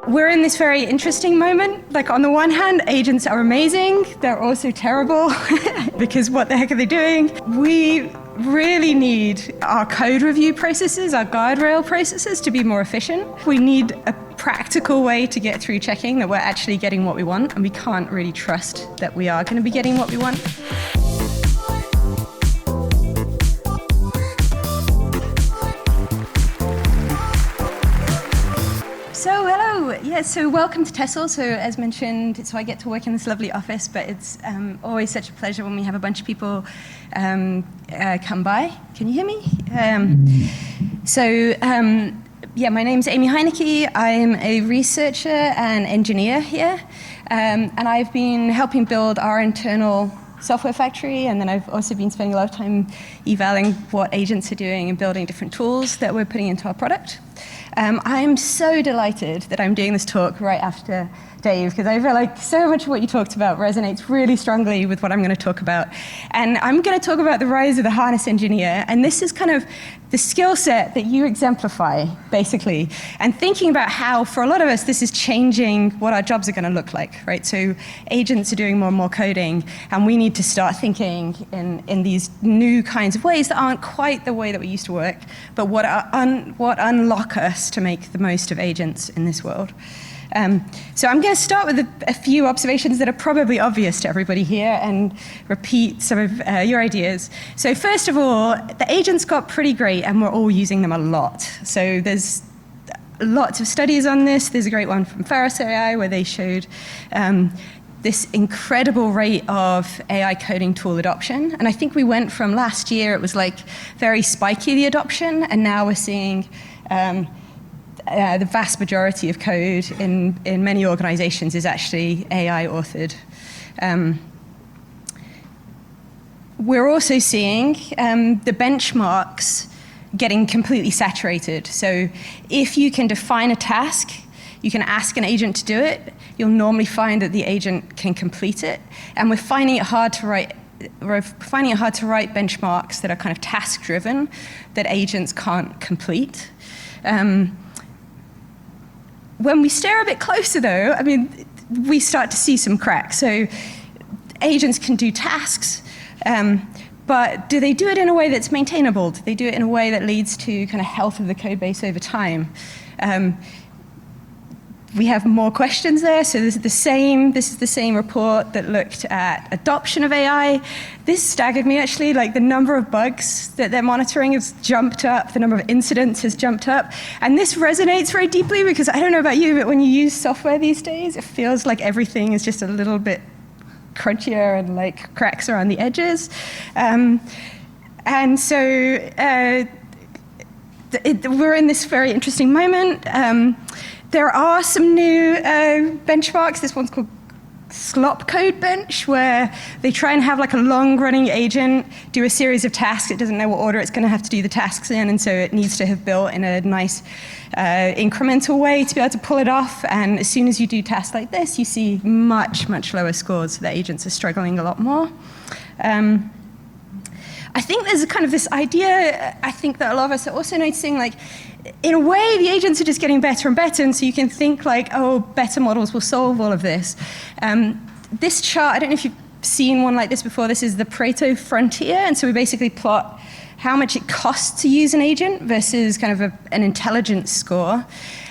we're in this very interesting moment. Like, on the one hand, agents are amazing. They're also terrible because what the heck are they doing? We really need our code review processes, our guardrail processes to be more efficient. We need a practical way to get through checking that we're actually getting what we want, and we can't really trust that we are going to be getting what we want. So hello, so welcome to TESOL. So as mentioned, so I get to work in this lovely office, but it's always such a pleasure when we have a bunch of people come by. Can you hear me? My name's Amy Heinecke. I'm a researcher and engineer here, and I've been helping build our internal software factory, and then I've also been spending a lot of time evaluating what agents are doing and building different tools that we're putting into our product. I'm so delighted that I'm doing this talk right after Dave, because I feel like so much of what you talked about resonates really strongly with what I'm going to talk about. And I'm going to talk about the rise of the harness engineer, and this is kind of the skill set that you exemplify, basically, and thinking about how, for a lot of us, this is changing what our jobs are going to look like, right? So agents are doing more and more coding, and we need to start thinking in these new kinds of ways that aren't quite the way that we used to work, but what unlock us to make the most of agents in this world. So I'm going to start with a few observations that are probably obvious to everybody here and repeat some of your ideas. So first of all, the agents got pretty great and we're all using them a lot. So there's lots of studies on this. There's a great one from Faros AI where they showed this incredible rate of AI coding tool adoption. And I think we went from last year, it was like very spiky, the adoption, and now we're seeing the vast majority of code in many organizations is actually AI authored. We're also seeing the benchmarks getting completely saturated. So if you can define a task, you can ask an agent to do it, you'll normally find that the agent can complete it. And we're finding it hard to write benchmarks that are kind of task-driven that agents can't complete. When we stare a bit closer, though, I mean, we start to see some cracks. So agents can do tasks, but do they do it in a way that's maintainable? Do they do it in a way that leads to kind of health of the code base over time? We have more questions there. So this is the same report that looked at adoption of AI. This staggered me, actually. Like, the number of bugs that they're monitoring has jumped up. The number of incidents has jumped up. And this resonates very deeply because I don't know about you, but when you use software these days, it feels like everything is just a little bit crunchier and like cracks around the edges. And so we're in this very interesting moment. There are some new benchmarks. This one's called Slop Code Bench, where they try and have like a long-running agent do a series of tasks. It doesn't know what order it's going to have to do the tasks in, and so it needs to have built in a nice incremental way to be able to pull it off. And as soon as you do tasks like this, you see much, much lower scores. So the agents are struggling a lot more. I think there's a kind of this idea, I think that a lot of us are also noticing, like, in a way, the agents are just getting better and better, and so you can think like, oh, better models will solve all of this. This chart, I don't know if you've seen one like this before, this is the Pareto frontier, and so we basically plot how much it costs to use an agent versus kind of an intelligence score.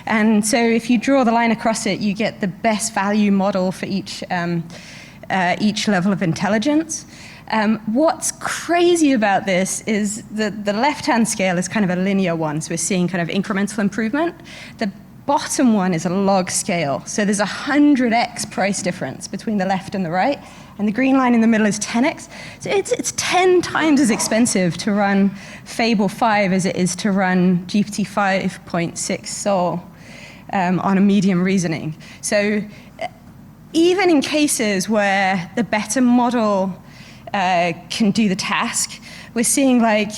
And so if you draw the line across it, you get the best value model for each level of intelligence. What's crazy about this is that the left-hand scale is kind of a linear one, so we're seeing kind of incremental improvement. The bottom one is a log scale, so there's 100x price difference between the left and the right, and the green line in the middle is 10x. So it's 10 times as expensive to run Fable 5 as it is to run GPT 5.6 Sol on a medium reasoning. So even in cases where the better model can do the task, we're seeing like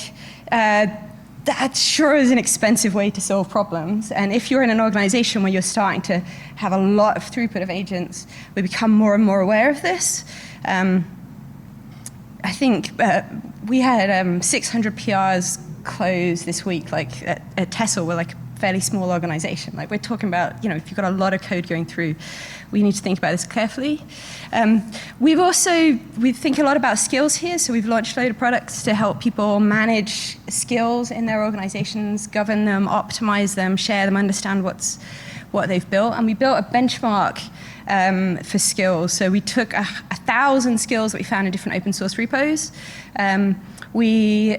that sure is an expensive way to solve problems. And if you're in an organization where you're starting to have a lot of throughput of agents, we become more and more aware of this. I think we had 600 PRs close this week, like at TESOL, we're like fairly small organization. Like we're talking about, if you've got a lot of code going through, we need to think about this carefully. We think a lot about skills here, so we've launched a load of products to help people manage skills in their organizations, govern them, optimize them, share them, understand what they've built. And we built a benchmark for skills. So we took 1,000 skills that we found in different open source repos. We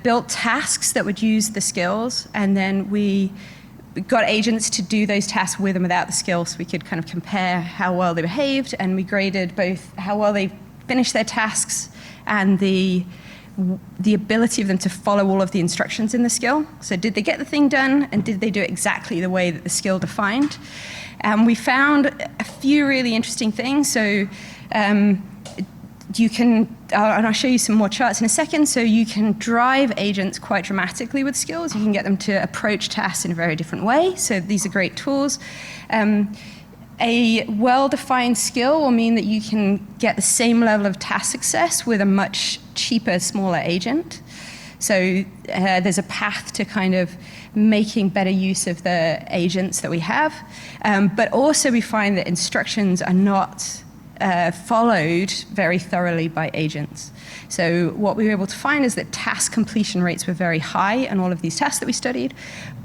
built tasks that would use the skills, and then we got agents to do those tasks with and without the skills, so we could kind of compare how well they behaved, and we graded both how well they finished their tasks and the ability of them to follow all of the instructions in the skill. So did they get the thing done, and did they do it exactly the way that the skill defined? We found a few really interesting things. So you can, and I'll show you some more charts in a second, so you can drive agents quite dramatically with skills. You can get them to approach tasks in a very different way, so these are great tools. A well-defined skill will mean that you can get the same level of task success with a much cheaper, smaller agent. So there's a path to kind of making better use of the agents that we have. But also we find that instructions are not followed very thoroughly by agents. So what we were able to find is that task completion rates were very high on all of these tasks that we studied,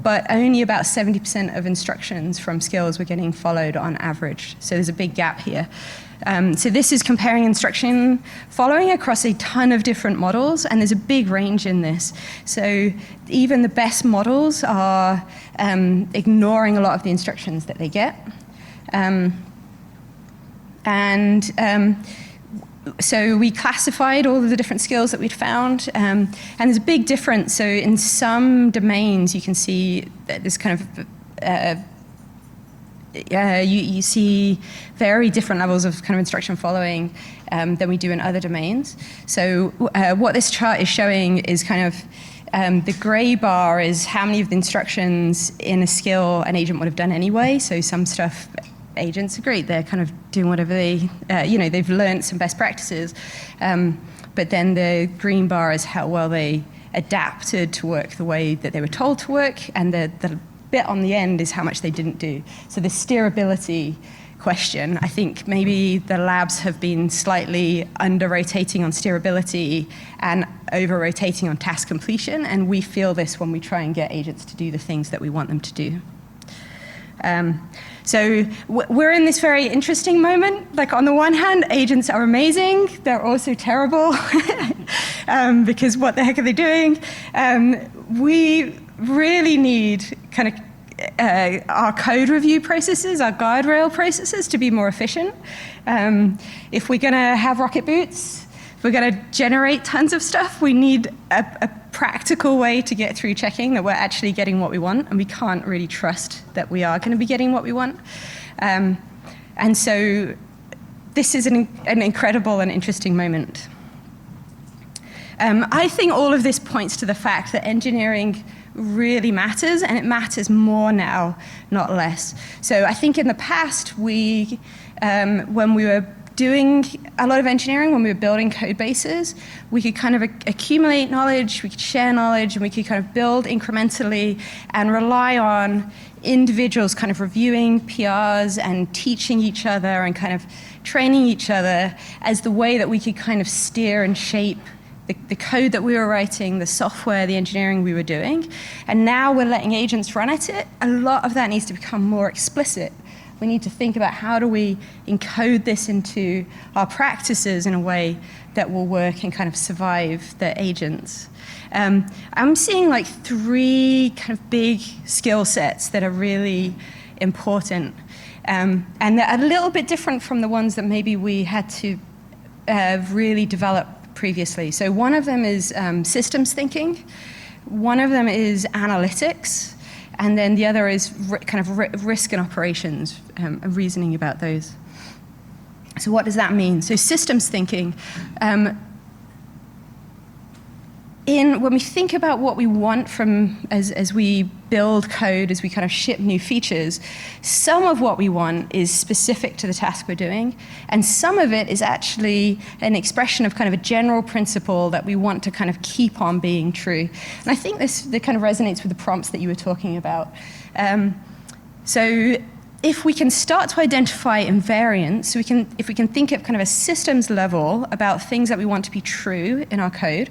but only about 70% of instructions from skills were getting followed on average. So there's a big gap here. So this is comparing instruction following across a ton of different models, and there's a big range in this. So even the best models are ignoring a lot of the instructions that they get. So we classified all of the different skills that we'd found, and there's a big difference. So in some domains, you can see that this kind of you see very different levels of kind of instruction following than we do in other domains. So what this chart is showing is kind of the gray bar is how many of the instructions in a skill an agent would have done anyway. So some stuff agents are great. They're kind of doing whatever they, they've learned some best practices. But then the green bar is how well they adapted to work the way that they were told to work, and the bit on the end is how much they didn't do. So the steerability question, I think maybe the labs have been slightly under-rotating on steerability and over-rotating on task completion, and we feel this when we try and get agents to do the things that we want them to do. So we're in this very interesting moment. Like on the one hand, agents are amazing. They're also terrible because what the heck are they doing? We really need kind of our code review processes, our guardrail processes to be more efficient. If we're going to have rocket boots, if we're going to generate tons of stuff, we need a practical way to get through checking that we're actually getting what we want, and we can't really trust that we are going to be getting what we want. And so this is an incredible and interesting moment. I think all of this points to the fact that engineering really matters, and it matters more now, not less. So I think in the past, when we were doing a lot of engineering, when we were building code bases, we could kind of accumulate knowledge, we could share knowledge, and we could kind of build incrementally and rely on individuals kind of reviewing PRs and teaching each other and kind of training each other as the way that we could kind of steer and shape the code that we were writing, the software, the engineering we were doing. And now we're letting agents run at it. A lot of that needs to become more explicit. We need to think about how do we encode this into our practices in a way that will work and kind of survive the agents. I'm seeing like 3 kind of big skill sets that are really important. And they're a little bit different from the ones that maybe we had to really develop previously. So one of them is systems thinking. One of them is analytics. And then the other is kind of risk and operations, reasoning about those. So what does that mean? So systems thinking, when we think about what we want from as we build code, as we kind of ship new features, some of what we want is specific to the task we're doing, and some of it is actually an expression of kind of a general principle that we want to kind of keep on being true. And I think this kind of resonates with the prompts that you were talking about. So if we can start to identify invariants, so if we can think at kind of a systems level about things that we want to be true in our code,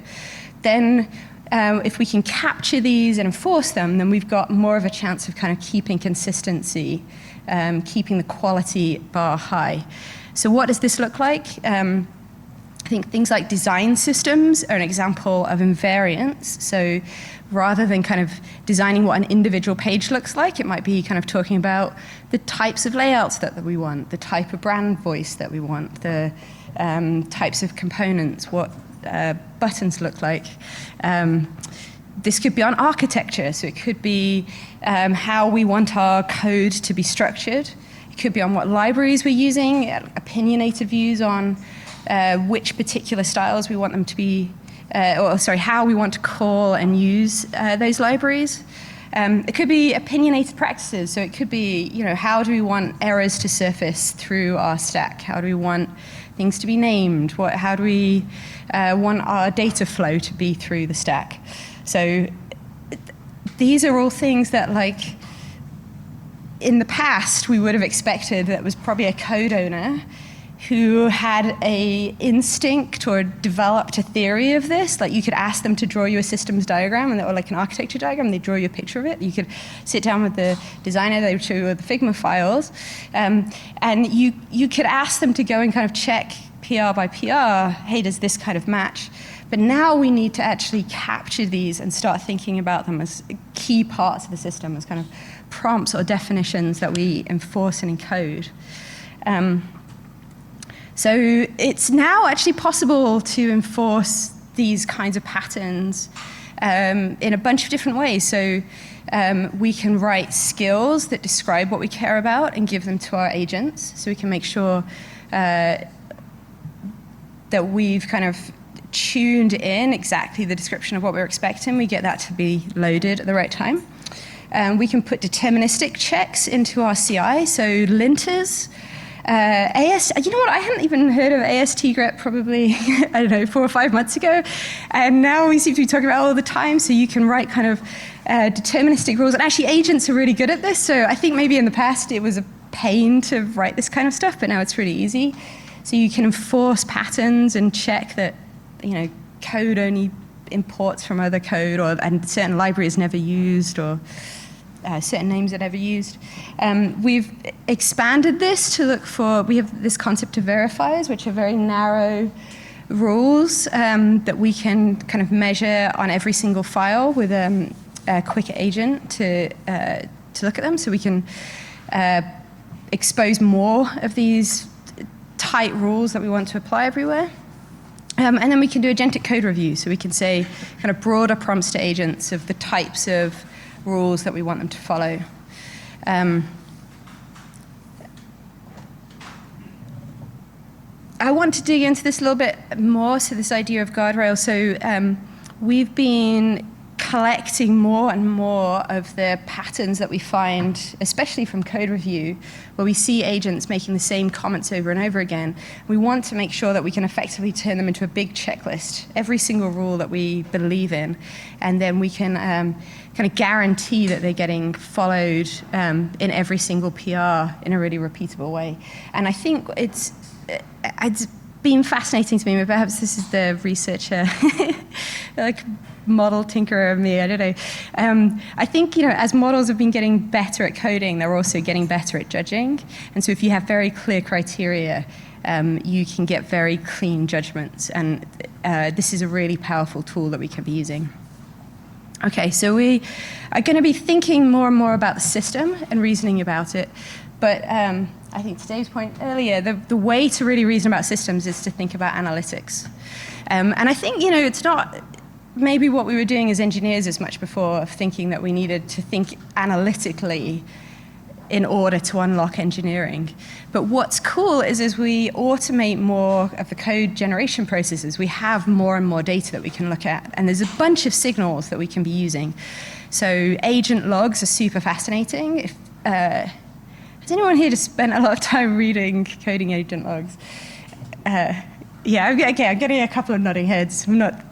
then if we can capture these and enforce them, then we've got more of a chance of kind of keeping consistency, keeping the quality bar high. So what does this look like? I think things like design systems are an example of invariants. So rather than kind of designing what an individual page looks like, it might be kind of talking about the types of layouts that we want, the type of brand voice that we want, the types of components, what buttons look like. This could be on architecture, so it could be how we want our code to be structured. It could be on what libraries we're using, opinionated views on which particular styles we want them to be, how we want to call and use those libraries. It could be opinionated practices, so it could be, how do we want errors to surface through our stack? How do we want things to be named? How do we want our data flow to be through the stack? So these are all things that, like, in the past, we would have expected that was probably a code owner who had a instinct or developed a theory of this. Like, you could ask them to draw you a systems diagram, or like an architecture diagram, they'd draw you a picture of it. You could sit down with the designer, they would show you the Figma files, and you could ask them to go and kind of check PR by PR, hey, does this kind of match? But now we need to actually capture these and start thinking about them as key parts of the system, as kind of prompts or definitions that we enforce and encode. So it's now actually possible to enforce these kinds of patterns in a bunch of different ways. So we can write skills that describe what we care about and give them to our agents. So we can make sure that we've kind of tuned in exactly the description of what we're expecting. We get that to be loaded at the right time. We can put deterministic checks into our CI, so linters. You know what, I hadn't even heard of AST-grep probably, 4 or 5 months ago, and now we seem to be talking about it all the time, so you can write kind of deterministic rules, and actually agents are really good at this, so I think maybe in the past it was a pain to write this kind of stuff, but now it's really easy. So you can enforce patterns and check that, code only imports from other code, and certain libraries never used, or certain names are never used. We've expanded this to look for, we have this concept of verifiers, which are very narrow rules that we can kind of measure on every single file with a quick agent to look at them. So we can expose more of these tight rules that we want to apply everywhere. And then we can do agentic code review. So we can say kind of broader prompts to agents of the types of rules that we want them to follow. I want to dig into this a little bit more, so this idea of guardrails. So we've been collecting more and more of the patterns that we find, especially from code review, where we see agents making the same comments over and over again. We want to make sure that we can effectively turn them into a big checklist, every single rule that we believe in, and then we can kind of guarantee that they're getting followed in every single PR in a really repeatable way. And I think it's been fascinating to me, but perhaps this is the researcher, like model tinkerer of me, I don't know. I think, as models have been getting better at coding, they're also getting better at judging. And so if you have very clear criteria, you can get very clean judgments. And this is a really powerful tool that we can be using. Okay, so we are going to be thinking more and more about the system and reasoning about it. But I think to Dave's point earlier, the way to really reason about systems is to think about analytics. And I think, it's not maybe what we were doing as engineers as much before, of thinking that we needed to think analytically in order to unlock engineering. But what's cool is as we automate more of the code generation processes, we have more and more data that we can look at. And there's a bunch of signals that we can be using. So agent logs are super fascinating. Has anyone here just spent a lot of time reading coding agent logs? Yeah, okay, I'm getting a couple of nodding heads. I'm not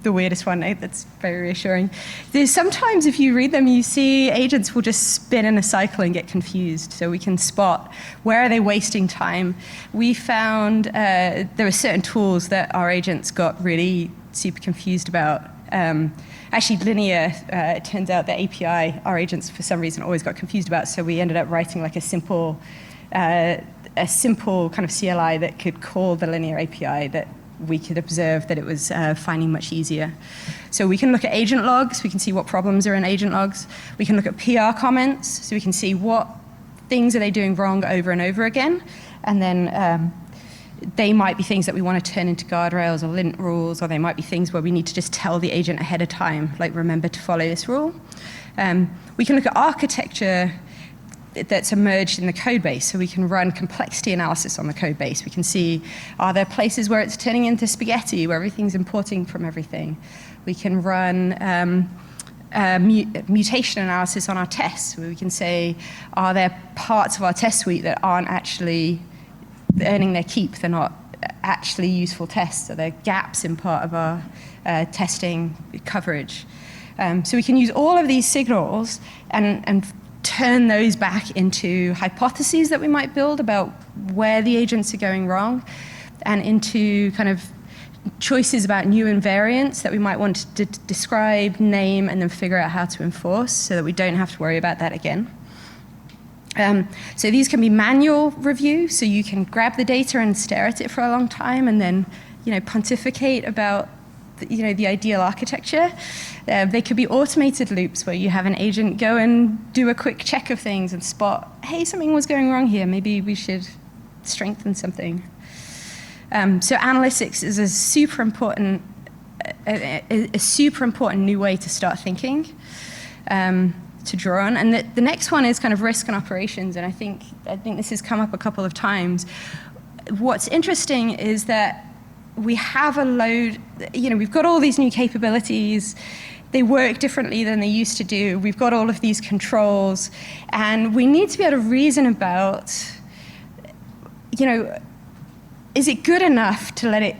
the weirdest one. That's very reassuring. There's sometimes if you read them, you see agents will just spin in a cycle and get confused. So we can spot where are they wasting time. We found there are certain tools that our agents got really super confused about. Actually, linear, it turns out the API, our agents for some reason always got confused about, so we ended up writing like a simple kind of CLI that could call the linear API that we could observe that it was finding much easier. So we can look at agent logs, we can see what problems are in agent logs. We can look at PR comments, so we can see what things are they doing wrong over and over again. And then they might be things that we want to turn into guardrails or lint rules, or they might be things where we need to just tell the agent ahead of time, like remember to follow this rule. We can look at architecture that's emerged in the code base, so we can run complexity analysis on the code base. We can see, are there places where it's turning into spaghetti, where everything's importing from everything? We can run mutation analysis on our tests, where we can say, are there parts of our test suite that aren't actually earning their keep? They're not actually useful tests. Are there gaps in part of our testing coverage? So we can use all of these signals and turn those back into hypotheses that we might build about where the agents are going wrong, and into kind of choices about new invariants that we might want to describe, name, and then figure out how to enforce so that we don't have to worry about that again. So these can be manual review, so you can grab the data and stare at it for a long time and then pontificate about the ideal architecture. They could be automated loops where you have an agent go and do a quick check of things and spot, hey, something was going wrong here. Maybe we should strengthen something. So analytics is a super important new way to start thinking, to draw on. And the next one is kind of risk and operations. And I think this has come up a couple of times. What's interesting is that we have a load, we've got all these new capabilities. They work differently than they used to do. We've got all of these controls, and we need to be able to reason about, is it good enough to let it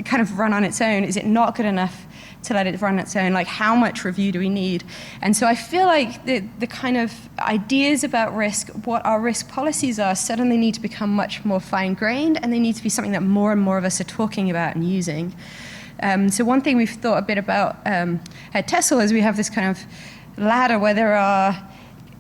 kind of run on its own? Is it not good enough to let it run on its own? Like, how much review do we need? And so I feel like the kind of ideas about risk, what our risk policies are, suddenly need to become much more fine-grained, and they need to be something that more and more of us are talking about and using. So one thing we've thought a bit about at Tessel is we have this kind of ladder where there are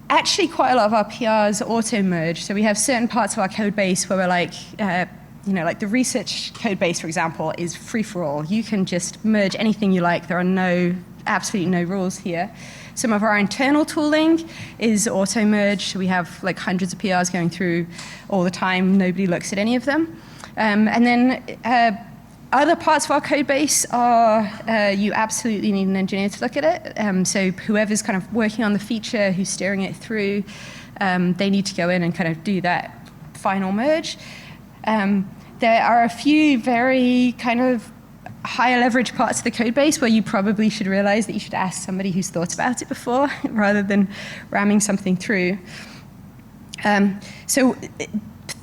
actually quite a lot of our PRs auto-merge. So we have certain parts of our code base where we're like, like the research code base, for example, is free for all. You can just merge anything you like. There are absolutely no rules here. Some of our internal tooling is auto-merge. So we have like hundreds of PRs going through all the time. Nobody looks at any of them. And then other parts of our code base are, you absolutely need an engineer to look at it. So whoever's kind of working on the feature, who's steering it through, they need to go in and kind of do that final merge. There are a few very kind of higher leverage parts of the code base where you probably should realize that you should ask somebody who's thought about it before rather than ramming something through. So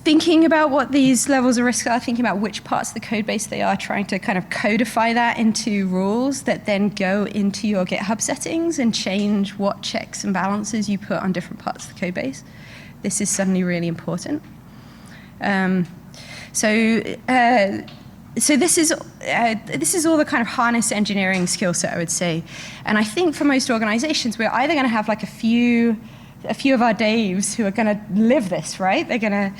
thinking about what these levels of risk are, thinking about which parts of the code base they are, trying to kind of codify that into rules that then go into your GitHub settings and change what checks and balances you put on different parts of the code base. This is suddenly really important. So this is all the kind of harness engineering skill set, I would say. And I think for most organizations, we're either going to have like a few of our Daves who are going to live this, right? They're going to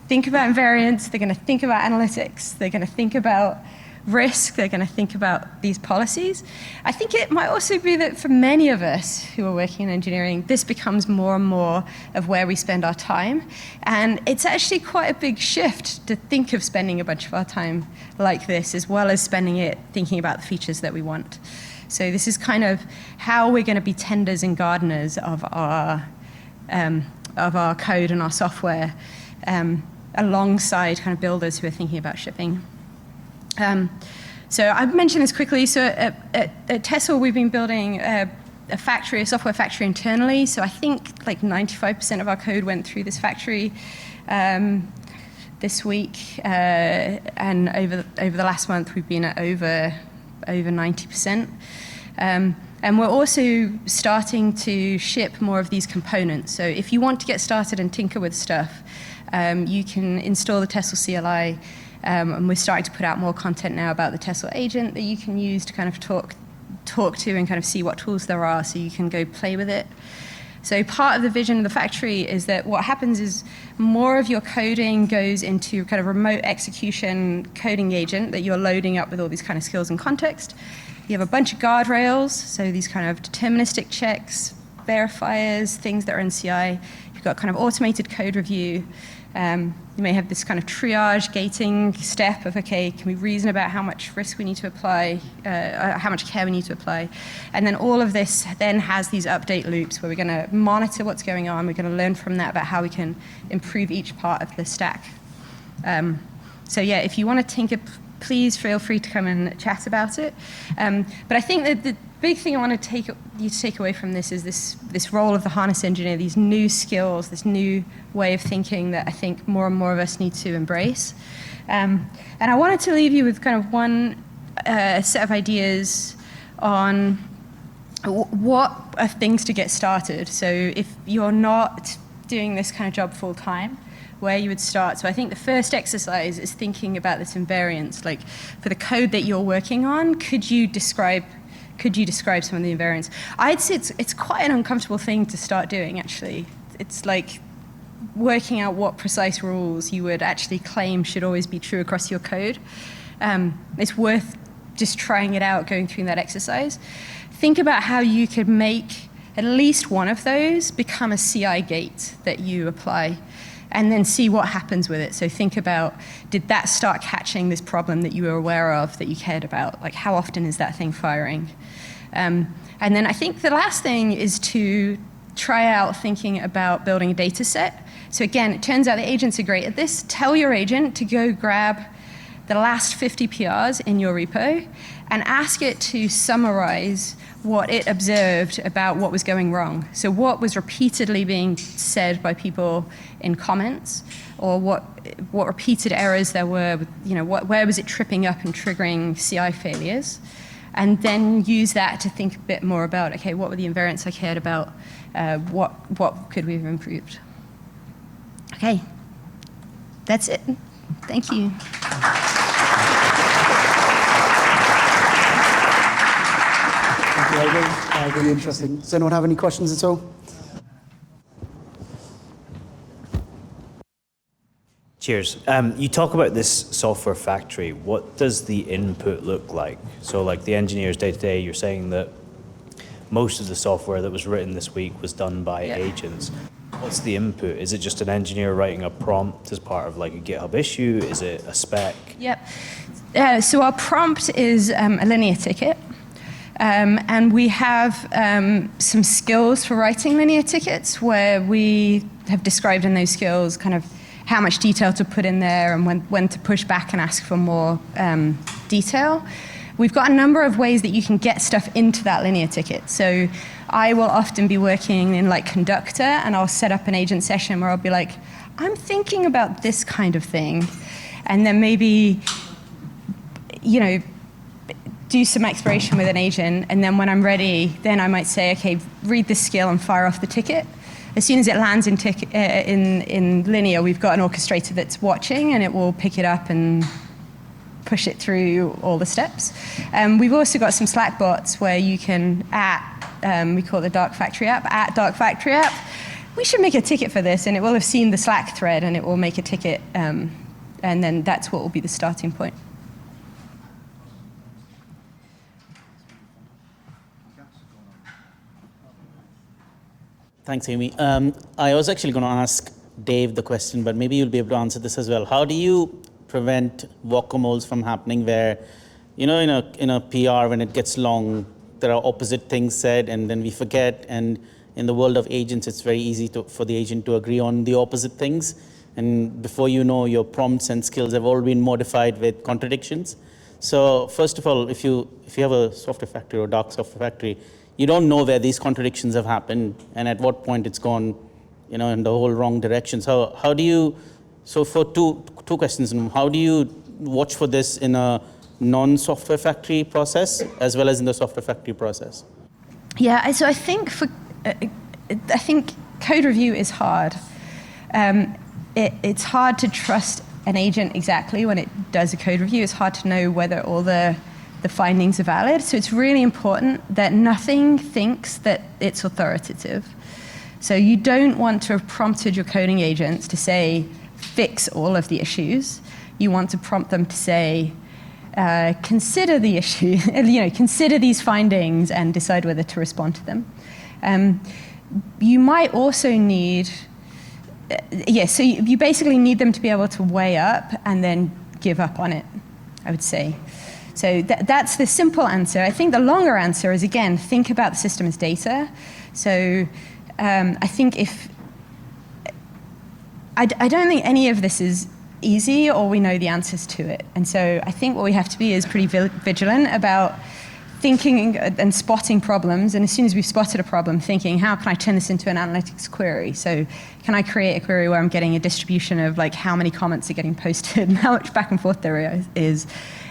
think about invariants, they're going to think about analytics, they're going to think about risk, they're going to think about these policies. I think it might also be that for many of us who are working in engineering, this becomes more and more of where we spend our time. And it's actually quite a big shift to think of spending a bunch of our time like this, as well as spending it thinking about the features that we want. So this is kind of how we're going to be tenders and gardeners of our our code and our software alongside kind of builders who are thinking about shipping. So I've mentioned this quickly. So at Tesla, we've been building a software factory internally. So I think like 95% of our code went through this factory this week. And over the last month, we've been at over 90%. And we're also starting to ship more of these components. So if you want to get started and tinker with stuff, you can install the Tesla CLI. And we're starting to put out more content now about the Tesla agent that you can use to kind of talk to and kind of see what tools there are so you can go play with it. So part of the vision of the factory is that what happens is more of your coding goes into kind of remote execution coding agent that you're loading up with all these kind of skills and context. You have a bunch of guardrails, so these kind of deterministic checks, verifiers, things that are in CI. You've got kind of automated code review. You may have this kind of triage gating step of, okay, can we reason about how much risk we need to apply, how much care we need to apply? And then all of this then has these update loops where we're going to monitor what's going on. We're going to learn from that about how we can improve each part of the stack. So yeah, if you want to tinker, please feel free to come and chat about it. But I think that the big thing I want to you to take away from this is this role of the harness engineer, these new skills, this new way of thinking that I think more and more of us need to embrace. And I wanted to leave you with kind of one set of ideas on what are things to get started. So if you're not doing this kind of job full time, where you would start. So I think the first exercise is thinking about this invariance. Like for the code that you're working on, could you describe some of the invariants? I'd say it's quite an uncomfortable thing to start doing, actually. It's like working out what precise rules you would actually claim should always be true across your code. It's worth just trying it out, going through that exercise. Think about how you could make at least one of those become a CI gate that you apply, and then see what happens with it. So think about, did that start catching this problem that you were aware of, that you cared about? Like, how often is that thing firing? And then I think the last thing is to try out thinking about building a data set. So again, it turns out the agents are great at this. Tell your agent to go grab the last 50 PRs in your repo and ask it to summarize what it observed about what was going wrong. So what was repeatedly being said by people in comments, or what repeated errors there were, where was it tripping up and triggering CI failures? And then use that to think a bit more about, okay, what were the invariants I cared about? What could we have improved? Okay, that's it. Thank you. Really interesting. Does anyone have any questions at all? Cheers. You talk about this software factory. What does the input look like? So like the engineers day to day, you're saying that most of the software that was written this week was done by agents. What's the input? Is it just an engineer writing a prompt as part of like a GitHub issue? Is it a spec? Yep. So our prompt is a linear ticket. And we have some skills for writing linear tickets where we have described in those skills kind of how much detail to put in there and when to push back and ask for more detail. We've got a number of ways that you can get stuff into that linear ticket. So I will often be working in like Conductor, and I'll set up an agent session where I'll be like, I'm thinking about this kind of thing. And then maybe, do some exploration with an agent, and then when I'm ready, then I might say, okay, read this skill and fire off the ticket. As soon as it lands in linear, we've got an orchestrator that's watching, and it will pick it up and push it through all the steps. We've also got some Slack bots where you can we call it the Dark Factory app, Dark Factory app. We should make a ticket for this, and it will have seen the Slack thread, and it will make a ticket, and then that's what will be the starting point. Thanks, Amy. I was actually going to ask Dave the question, but maybe you'll be able to answer this as well. How do you prevent whack-a-moles from happening where, in a PR, when it gets long, there are opposite things said, and then we forget, and in the world of agents, it's very easy for the agent to agree on the opposite things. And before you know, your prompts and skills have all been modified with contradictions. So first of all, if you have a software factory or dark software factory, you don't know where these contradictions have happened and at what point it's gone, in the whole wrong direction. So how do you, so for two questions, how do you watch for this in a non-software factory process as well as in the software factory process? Yeah, so I think code review is hard. It's hard to trust an agent exactly when it does a code review. It's hard to know whether all the findings are valid. So it's really important that nothing thinks that it's authoritative. So you don't want to have prompted your coding agents to say, fix all of the issues. You want to prompt them to say, consider the issue, consider these findings and decide whether to respond to them. You might also need, so you basically need them to be able to weigh up and then give up on it, I would say. So that's the simple answer. I think the longer answer is, again, think about the system as data. So I think I don't think any of this is easy or we know the answers to it. And so I think what we have to be is pretty vigilant about thinking and spotting problems. And as soon as we've spotted a problem, thinking, how can I turn this into an analytics query? So can I create a query where I'm getting a distribution of like how many comments are getting posted and how much back and forth there is?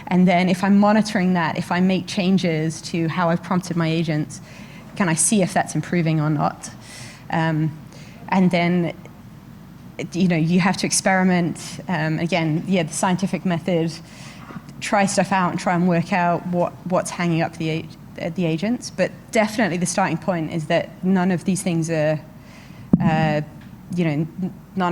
And then if I'm monitoring that, if I make changes to how I've prompted my agents, can I see if that's improving or not? And then, you have to experiment. Again, the scientific method, try stuff out and try and work out what's hanging up the agents. But definitely the starting point is that none of these things are, none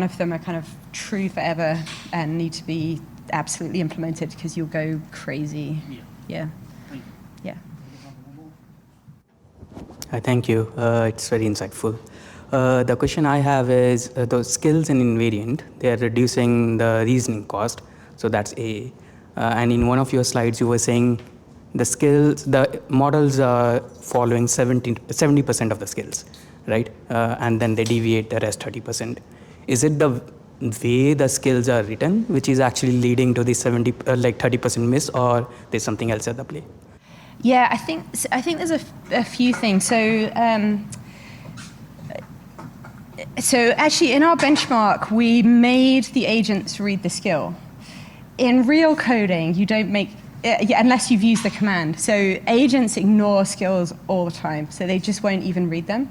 of them are kind of true forever and need to be absolutely implemented because you'll go crazy. Yeah. Thank you. It's very insightful. The question I have is those skills in invariant, they are reducing the reasoning cost. So that's A. And in one of your slides, you were saying the models are following 70% of the skills, right? And then they deviate the rest 30%. Is it the way the skills are written, which is actually leading to the 30% miss, or there's something else at the play? Yeah, I think there's a few things. So actually, in our benchmark, we made the agents read the skill. In real coding, you don't make, unless you've used the command. So agents ignore skills all the time, so they just won't even read them.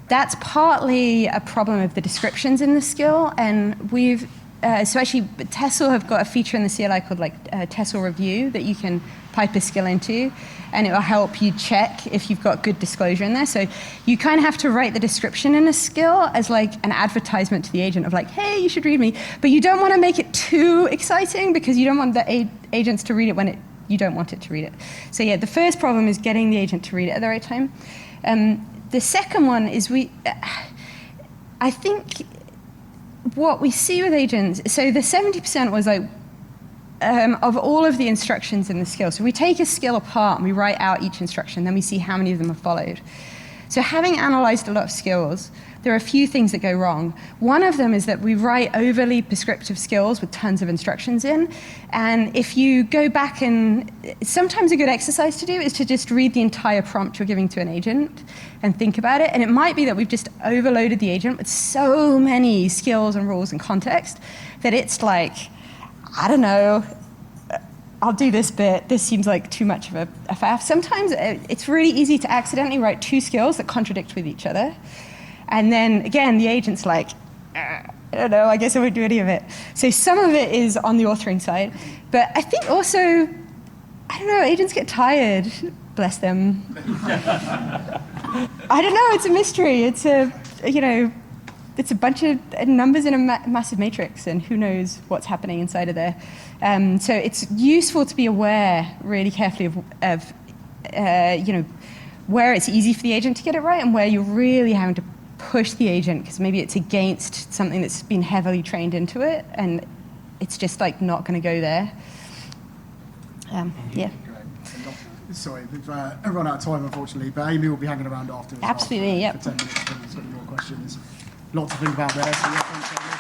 That's partly a problem of the descriptions in the skill, and so actually, Tessel have got a feature in the CLI called Tessel Review that you can pipe a skill into, and it will help you check if you've got good disclosure in there. So you kind of have to write the description in a skill as like an advertisement to the agent of like, hey, you should read me. But you don't want to make it too exciting because you don't want the agents to read it when you don't want it to read it. So yeah, the first problem is getting the agent to read it at the right time. The second one is I think what we see with agents, so the 70% was like, of all of the instructions in the skill. So we take a skill apart and we write out each instruction, then we see how many of them are followed. So having analyzed a lot of skills, there are a few things that go wrong. One of them is that we write overly prescriptive skills with tons of instructions in. And if you go back and, sometimes a good exercise to do is to just read the entire prompt you're giving to an agent and think about it. And it might be that we've just overloaded the agent with so many skills and rules and context that it's like, I don't know, I'll do this bit. This seems like too much of a faff. Sometimes it's really easy to accidentally write two skills that contradict with each other. And then, again, the agent's like, I don't know, I guess I won't do any of it. So some of it is on the authoring side. But I think also, I don't know, agents get tired. Bless them. I don't know, it's a mystery. It's a bunch of numbers in a massive matrix, and who knows what's happening inside of there. So it's useful to be aware really carefully of where it's easy for the agent to get it right and where you're really having to push the agent because maybe it's against something that's been heavily trained into it and it's just like not going to go there. Yeah. Sorry, we've run out of time, unfortunately, but Amy will be hanging around after as well Absolutely, for, yep. for 10 minutes if there's any more questions. Lots to think about there. So yeah, thanks, Amy.